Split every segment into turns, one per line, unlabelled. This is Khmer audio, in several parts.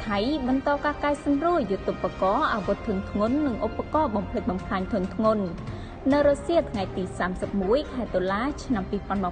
ថៃបន្តការកែសម្រួលយុទ្ធឧបករណ៍អាវុធធុនធ្ងន់និងឧបករណ៍បំផ្លិចបំផ្លាញធុនធ្ងន់នៅរុស្ស៊ីថ្ងៃទី31ខែតុលាឆ្នាំ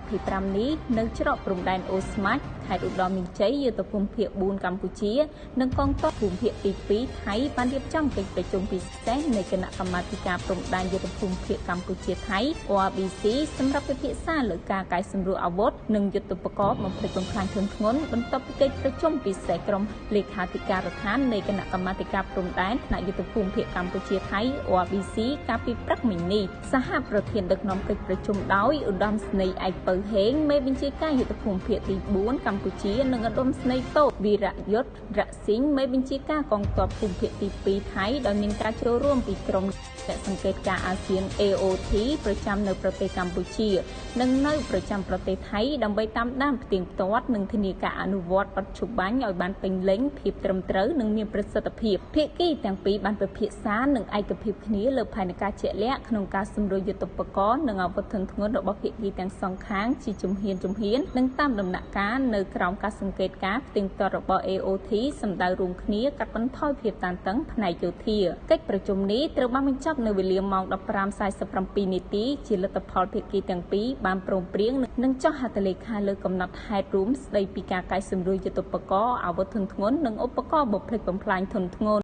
2025នេះនៅច្រកព្រំដែនអូស្មាច់ខេត្តឧត្តរមានជ័យយុទ្ធភូមិភាគ4កម្ពុជានិងកងទ័ពភូមិភាគទី2ថៃបានរៀបចំកិច្ចប្រជុំពិសេសនៃគណៈកម្មាធិការព្រំដែនយុទ្ធភូមិភាគកម្ពុជាថៃ ORBC សម្រាប់ពិភាក្សាលើការកែសម្រួលអាវុធនិងយុទ្ធឧបករណ៍បំផ្លិចបំផ្លាញធុនធ្ងន់បន្ទាប់ពីកិច្ចប្រជុំពិសេសក្រុមលេខាធិការដ្ឋាននៃគណៈកម្មាធិការព្រំដែនថ្នាក់យុទ្ធភូមិភាគកម្ពុជាថៃ ORBC កាលពីព្រឹកមិញនេះសហប្រធានដឹកនាំកិច្ចប្រជុំដោយឧត្តមស្នេហ៍ឯកពៅហេងមេបញ្ជាការយុទ្ធភូមិភាគទី4កម្ពុជានិងឧត្តមស្នេហ៍តូវីរយុទ្ធរៈស៊ីងមេបញ្ជាការកងទ័ពភូមិភាគទី2ថៃដោយមានការចូលរួមពីក្រុមអ្នកសង្កេតការណ៍អាស៊ាន AOT ប្រចាំនៅប្រទេសកម្ពុជានិងនៅប្រចាំប្រទេសថៃដើម្បីតាមដានផ្ទៀងផ្ទាត់និងធានាការអនុវត្តបទជបញ្ញឲ្យបានពេញលេញភាពត្រឹមត្រូវនិងមានប្រសិទ្ធភាពភាគីទាំងពីរបានពិភាក្សានិងឯកភាពគ្នាលើផែនការជាក់លាក់ក្នុងការសម្រួលយុទ្ធឧបករណ៍និងអាវុធធុនធ្ងន់របស់ភាគីទាំងសងខាងជាជំហាននិងតាមដំណាក់កាលនៅក្រោមការសង្កេតការណ៍ផ្ទៀងផ្ទាត់របស់ AOT សម្ដៅរួមគ្នាកាត់បន្ថយភាពតានតឹងផ្នែកយោធាកិច្ចប្រជុំនេះត្រូវបានបញ្ចប់នៅវេលាម៉ោង 15:47 នាទីជាលទ្ធផលភាគីទាំងពីរបានព្រមព្រៀងនិងចុះហត្ថលេខាលើកំណត់ហេតុរួមស្តីពីការកែសម្រួលយុទ្ធឧបករណ៍អាវុធធុនធ្ងន់និងឧបករណ៍បំផ្លិចបំផ្លាញធុនធ្ងន់